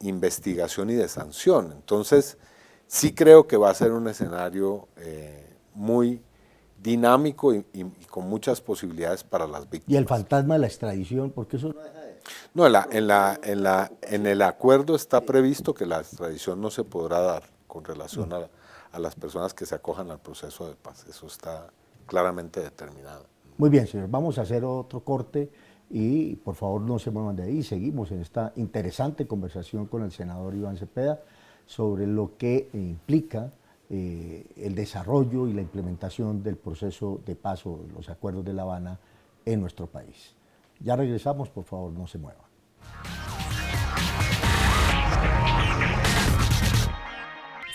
investigación y de sanción. Entonces, sí creo que va a ser un escenario muy dinámico y con muchas posibilidades para las víctimas. Y el fantasma de la extradición, porque eso no deja de... No, en el acuerdo está previsto que la extradición no se podrá dar con relación a las personas que se acojan al proceso de paz. Eso está claramente determinado. Muy bien, señor. Vamos a hacer otro corte y por favor no se muevan de ahí. Seguimos en esta interesante conversación con el senador Iván Cepeda sobre lo que implica el desarrollo y la implementación del proceso de paz o los acuerdos de La Habana en nuestro país. Ya regresamos, por favor, no se muevan.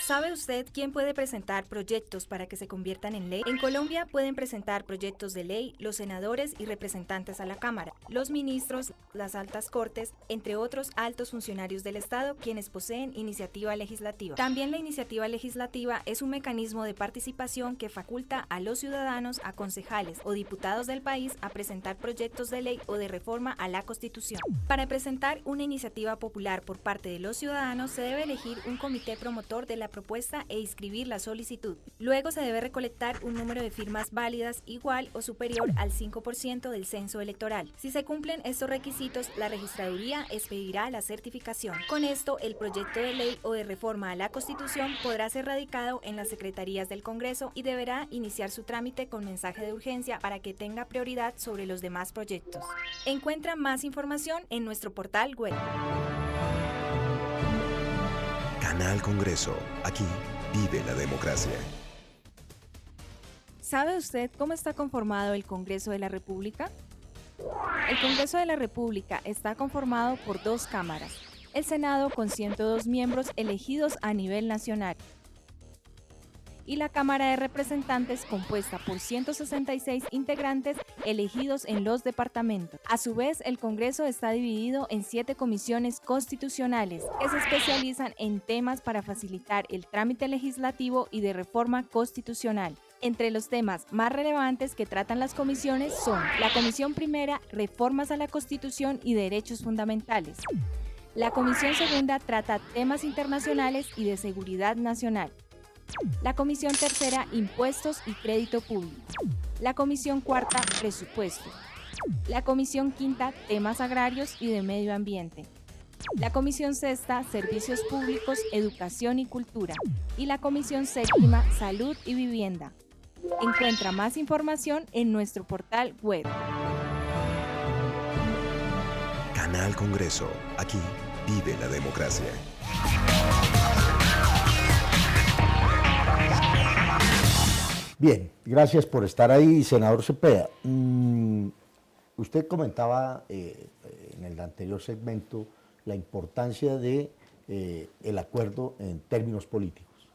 ¿Sabe usted quién puede presentar proyectos para que se conviertan en ley? En Colombia pueden presentar proyectos de ley los senadores y representantes a la Cámara, los ministros, las altas cortes, entre otros altos funcionarios del Estado, quienes poseen iniciativa legislativa. También la iniciativa legislativa es un mecanismo de participación que faculta a los ciudadanos, a concejales o diputados del país a presentar proyectos de ley o de reforma a la Constitución. Para presentar una iniciativa popular por parte de los ciudadanos se debe elegir un comité promotor de la propuesta e inscribir la solicitud. Luego se debe recolectar un número de firmas válidas igual o superior al 5% del censo electoral. Si se cumplen estos requisitos, la registraduría expedirá la certificación. Con esto, el proyecto de ley o de reforma a la Constitución podrá ser radicado en las secretarías del Congreso y deberá iniciar su trámite con mensaje de urgencia para que tenga prioridad sobre los demás proyectos. Encuentra más información en nuestro portal web. Canal Congreso. Aquí vive la democracia. ¿Sabe usted cómo está conformado el Congreso de la República? El Congreso de la República está conformado por dos cámaras, el Senado con 102 miembros elegidos a nivel nacional y la Cámara de Representantes compuesta por 166 integrantes elegidos en los departamentos. A su vez, el Congreso está dividido en 7 comisiones constitucionales que se especializan en temas para facilitar el trámite legislativo y de reforma constitucional. Entre los temas más relevantes que tratan las comisiones son la Comisión Primera, Reformas a la Constitución y Derechos Fundamentales. La Comisión Segunda trata temas internacionales y de seguridad nacional. La Comisión Tercera, Impuestos y Crédito Público. La Comisión Cuarta, Presupuesto. La Comisión Quinta, Temas Agrarios y de Medio Ambiente. La Comisión Sexta, Servicios Públicos, Educación y Cultura. Y la Comisión Séptima, Salud y Vivienda. Encuentra más información en nuestro portal web. Canal Congreso. Aquí vive la democracia. Bien, gracias por estar ahí, senador Cepeda. Usted comentaba en el anterior segmento la importancia de el acuerdo en términos políticos.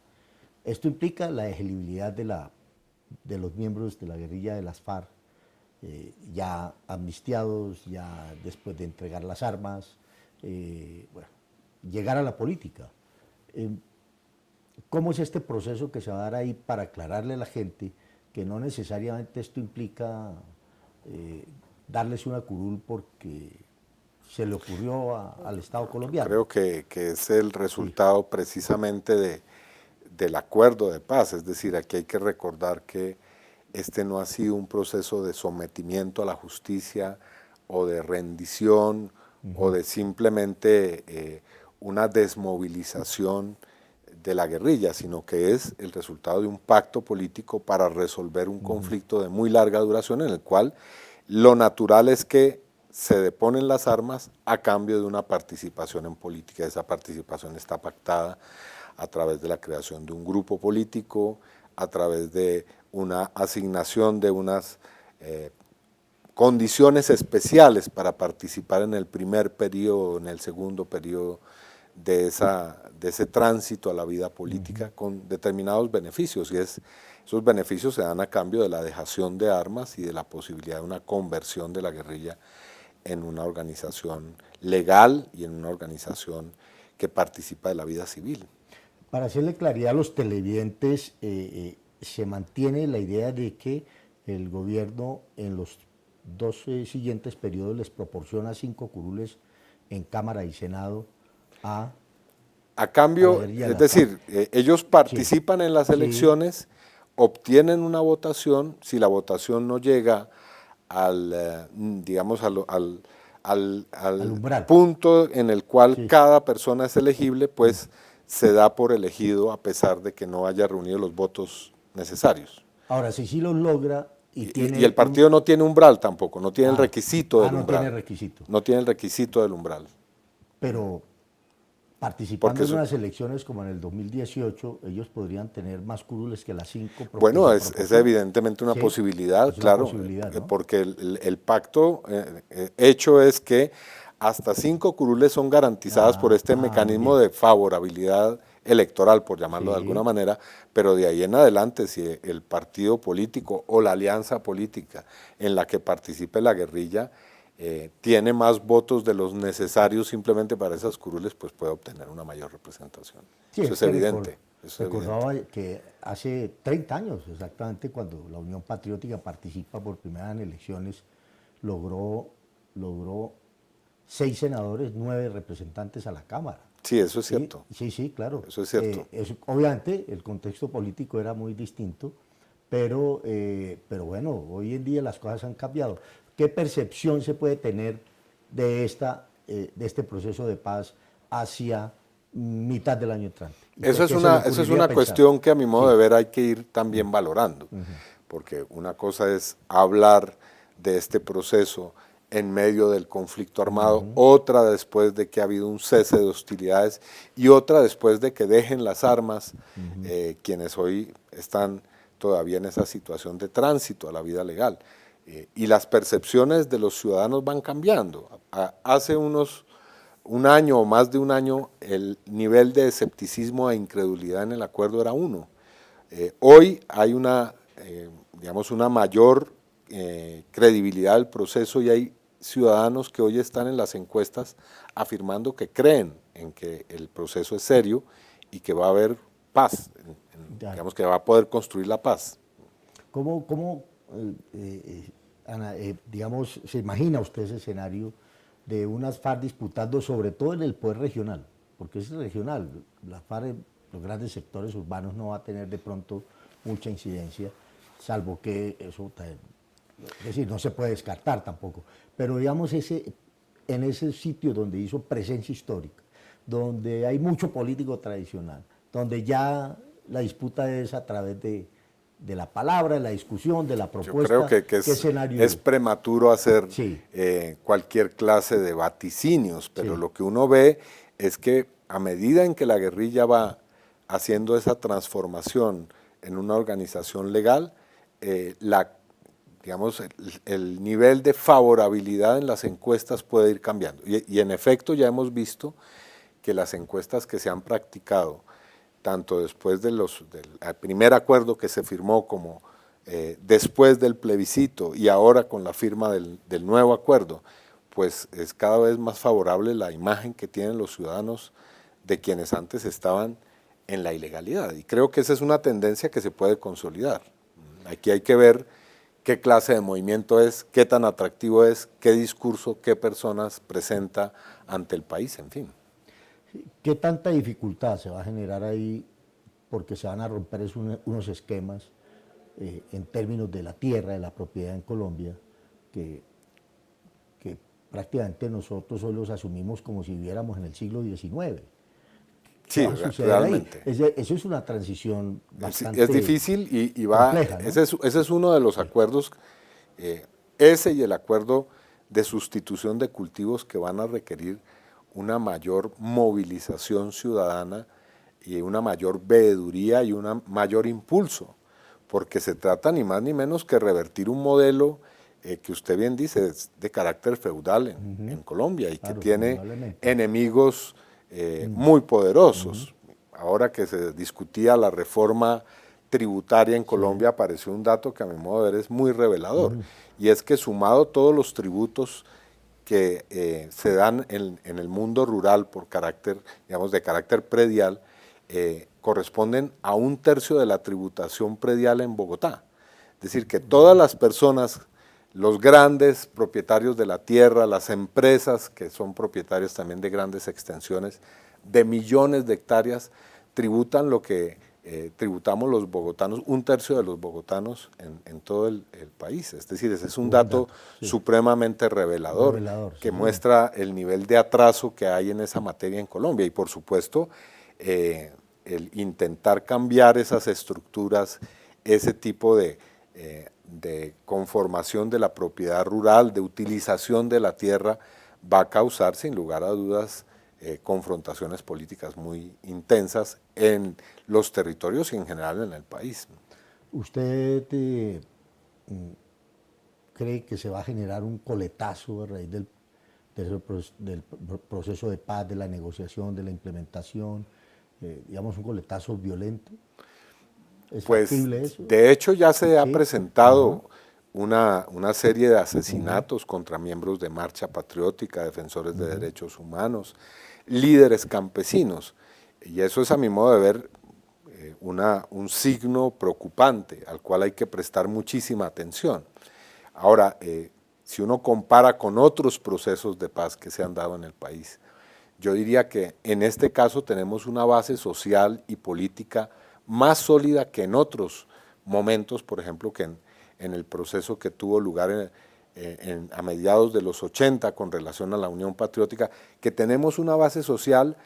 Esto implica la elegibilidad de los miembros de la guerrilla de las FARC, ya amnistiados, ya después de entregar las armas, llegar a la política. ¿Cómo es este proceso que se va a dar ahí para aclararle a la gente que no necesariamente esto implica darles una curul porque se le ocurrió al Estado colombiano? Creo que es el resultado precisamente del acuerdo de paz, es decir, aquí hay que recordar que este no ha sido un proceso de sometimiento a la justicia o de rendición o de simplemente una desmovilización de la guerrilla, sino que es el resultado de un pacto político para resolver un conflicto de muy larga duración en el cual lo natural es que se deponen las armas a cambio de una participación en política. Esa participación está pactada a través de la creación de un grupo político, a través de una asignación de unas condiciones especiales para participar en el primer periodo, en el segundo periodo de ese tránsito a la vida política con determinados beneficios, y esos beneficios se dan a cambio de la dejación de armas y de la posibilidad de una conversión de la guerrilla en una organización legal y en una organización que participa de la vida civil. Para hacerle claridad a los televidentes, se mantiene la idea de que el gobierno en los 12 siguientes periodos les proporciona 5 curules en Cámara y Senado a cambio, es decir, ellos participan en las elecciones, obtienen una votación, si la votación no llega al punto en el cual cada persona es elegible, pues se da por elegido a pesar de que no haya reunido los votos necesarios. Ahora, si sí los logra y el partido no tiene umbral tampoco, no tiene el requisito del umbral. No tiene requisito. No tiene el requisito del umbral. Pero participando en unas elecciones como en el 2018, ellos podrían tener más curules que las 5. Bueno, es evidentemente una posibilidad, claro, ¿no? Porque el pacto hecho es que hasta 5 curules son garantizadas por este mecanismo de favorabilidad electoral, por llamarlo de Sí. alguna manera, pero de ahí en adelante, si el partido político o la alianza política en la que participe la guerrilla tiene más votos de los necesarios simplemente para esas curules, pues puede obtener una mayor representación. Sí, Eso es es que evidente. Eso es recordaba evidente. que hace 30 años exactamente, cuando la Unión Patriótica participa por primera vez en elecciones, logró 6 senadores, 9 representantes a la Cámara. Sí, eso es Sí, cierto. sí, claro. Eso es cierto. Obviamente el contexto político era muy distinto, pero bueno, hoy en día las cosas han cambiado. ¿Qué percepción se puede tener de este proceso de paz hacia mitad del año entrante? Eso es ¿Qué se le eso es ocurriría una pensar? cuestión que a mi modo Sí. de ver hay que ir también valorando, porque una cosa es hablar de este proceso en medio del conflicto armado, otra después de que ha habido un cese de hostilidades y otra después de que dejen las armas quienes hoy están todavía en esa situación de tránsito a la vida legal. Y las percepciones de los ciudadanos van cambiando. Hace un año o más de un año, el nivel de escepticismo e incredulidad en el acuerdo era 1. Hoy hay digamos, una mayor credibilidad del proceso y hay ciudadanos que hoy están en las encuestas afirmando que creen en que el proceso es serio y que va a haber paz, digamos que va a poder construir la paz. ¿Cómo Ana, digamos, se imagina usted ese escenario de unas FARC disputando sobre todo en el poder regional? Porque es regional, las FARC, los grandes sectores urbanos no va a tener de pronto mucha incidencia, salvo que eso, es decir, no se puede descartar tampoco. Pero digamos, en ese sitio donde hizo presencia histórica, donde hay mucho político tradicional, donde ya la disputa es a través de la palabra, de la discusión, de la propuesta. Yo creo que es prematuro hacer sí. Cualquier clase de vaticinios, pero sí. lo que uno ve es que a medida en que la guerrilla va haciendo esa transformación en una organización legal, digamos, el nivel de favorabilidad en las encuestas puede ir cambiando. Y en efecto ya hemos visto que las encuestas que se han practicado, tanto después del primer acuerdo que se firmó como después del plebiscito y ahora con la firma del nuevo acuerdo, pues es cada vez más favorable la imagen que tienen los ciudadanos de quienes antes estaban en la ilegalidad. Y creo que esa es una tendencia que se puede consolidar. Aquí hay que ver qué clase de movimiento es, qué tan atractivo es, qué discurso, qué personas presenta ante el país, en fin. ¿Qué tanta dificultad se va a generar ahí? Porque se van a romper unos esquemas en términos de la tierra, de la propiedad en Colombia, que prácticamente nosotros hoy los asumimos como si viviéramos en el siglo XIX. Sí, realmente. Eso es una transición bastante es difícil y va, compleja, ¿no? ese es uno de los acuerdos, ese y el acuerdo de sustitución de cultivos que van a requerir una mayor movilización ciudadana y una mayor veeduría y un mayor impulso, porque se trata ni más ni menos que revertir un modelo que usted bien dice es de carácter feudal en Colombia y claro, que tiene enemigos muy poderosos. Ahora que se discutía la reforma tributaria en Colombia, apareció un dato que a mi modo de ver es muy revelador, y es que sumado todos los tributos que se dan en el mundo rural por carácter, digamos, de carácter predial, corresponden a 1/3 de la tributación predial en Bogotá. Es decir, que todas las personas, los grandes propietarios de la tierra, las empresas que son propietarios también de grandes extensiones, de millones de hectáreas, tributan lo que tributamos los bogotanos, 1/3 de los bogotanos en todo el país. Es decir, ese es un dato supremamente revelador que muestra el nivel de atraso que hay en esa materia en Colombia. Y por supuesto, el intentar cambiar esas estructuras, ese tipo de conformación de la propiedad rural, de utilización de la tierra, va a causar sin lugar a dudas confrontaciones políticas muy intensas en los territorios y en general en el país. ¿Usted cree que se va a generar un coletazo a raíz del proceso de paz, de la negociación, de la implementación? digamos, un coletazo violento? ¿Es Pues, factible eso? de hecho, ya se ha Sí. presentado una serie de asesinatos contra miembros de Marcha Patriótica, defensores de derechos humanos, líderes campesinos. Y eso es, a mi modo de ver, un signo preocupante al cual hay que prestar muchísima atención. Ahora, si uno compara con otros procesos de paz que se han dado en el país, yo diría que en este caso tenemos una base social y política más sólida que en otros momentos, por ejemplo, que en el proceso que tuvo lugar a mediados de los 80 con relación a la Unión Patriótica, que tenemos una base social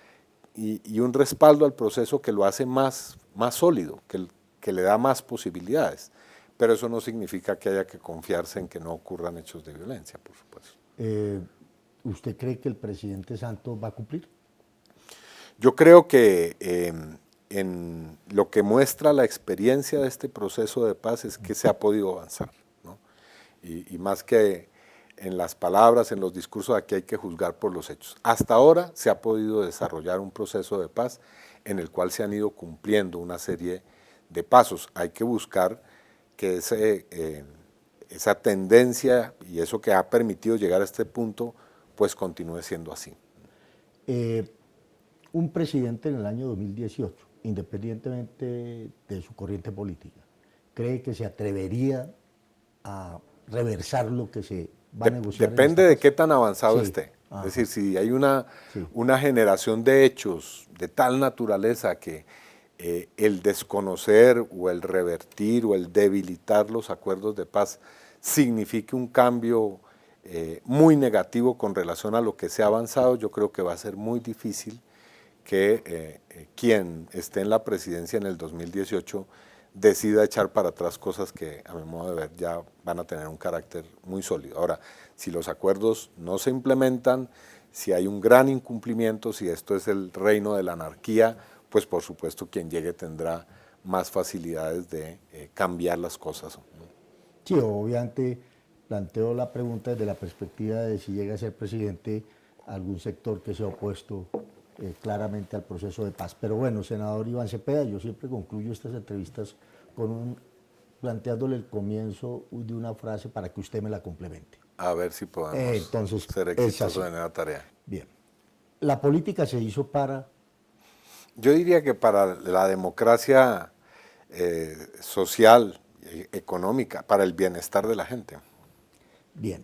y un respaldo al proceso que lo hace más sólido, que le da más posibilidades. Pero eso no significa que haya que confiarse en que no ocurran hechos de violencia, por supuesto. ¿Usted cree que el presidente Santos va a cumplir? Yo creo que en lo que muestra la experiencia de este proceso de paz es que se ha podido avanzar, ¿no? Y más que en las palabras, en los discursos, aquí hay que juzgar por los hechos. Hasta ahora se ha podido desarrollar un proceso de paz en el cual se han ido cumpliendo una serie de pasos. Hay que buscar que esa tendencia y eso que ha permitido llegar a este punto, pues continúe siendo así. Un presidente en el año 2018, independientemente de su corriente política, ¿cree que se atrevería a reversar lo que se va a negociar? Depende de qué tan avanzado Sí. esté. Ajá. Es decir, si hay una Sí. generación de hechos de tal naturaleza que el desconocer o el revertir o el debilitar los acuerdos de paz signifique un cambio muy negativo con relación a lo que se ha avanzado, yo creo que va a ser muy difícil que quien esté en la presidencia en el 2018 decida echar para atrás cosas que, a mi modo de ver, ya van a tener un carácter muy sólido. Ahora, si los acuerdos no se implementan, si hay un gran incumplimiento, si esto es el reino de la anarquía, pues por supuesto quien llegue tendrá más facilidades de cambiar las cosas. Sí, obviamente planteo la pregunta desde la perspectiva de si llega a ser presidente algún sector que se ha opuesto claramente al proceso de paz. Pero bueno, senador Iván Cepeda, yo siempre concluyo estas entrevistas planteándole el comienzo de una frase para que usted me la complemente. A ver si podemos Entonces, ser es exitosos así. en la tarea. Bien. La política se hizo para... Yo diría que para la democracia social, económica, para el bienestar de la gente. Bien.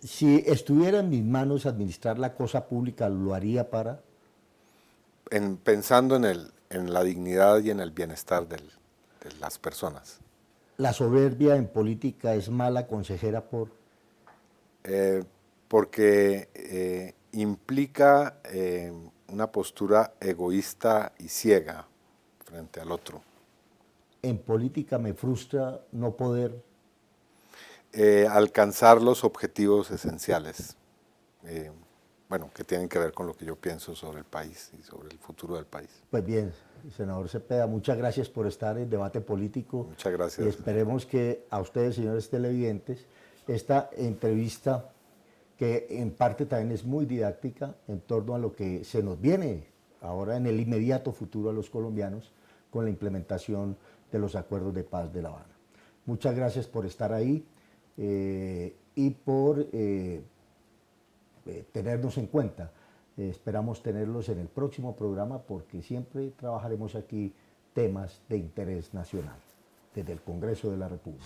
Si estuviera en mis manos administrar la cosa pública, ¿lo haría para...? Pensando en la dignidad y en el bienestar de las personas. La soberbia en política es mala consejera por... Porque implica una postura egoísta y ciega frente al otro. En política me frustra no poder... Alcanzar los objetivos esenciales, bueno, que tienen que ver con lo que yo pienso sobre el país y sobre el futuro del país. Pues bien, senador Cepeda, muchas gracias por estar en Debate Político. Muchas gracias. Y esperemos que a ustedes, señores televidentes, esta entrevista, que en parte también es muy didáctica en torno a lo que se nos viene ahora en el inmediato futuro a los colombianos con la implementación de los acuerdos de paz de La Habana. Muchas gracias por estar ahí y por tenernos en cuenta. Esperamos tenerlos en el próximo programa porque siempre trabajaremos aquí temas de interés nacional desde el Congreso de la República.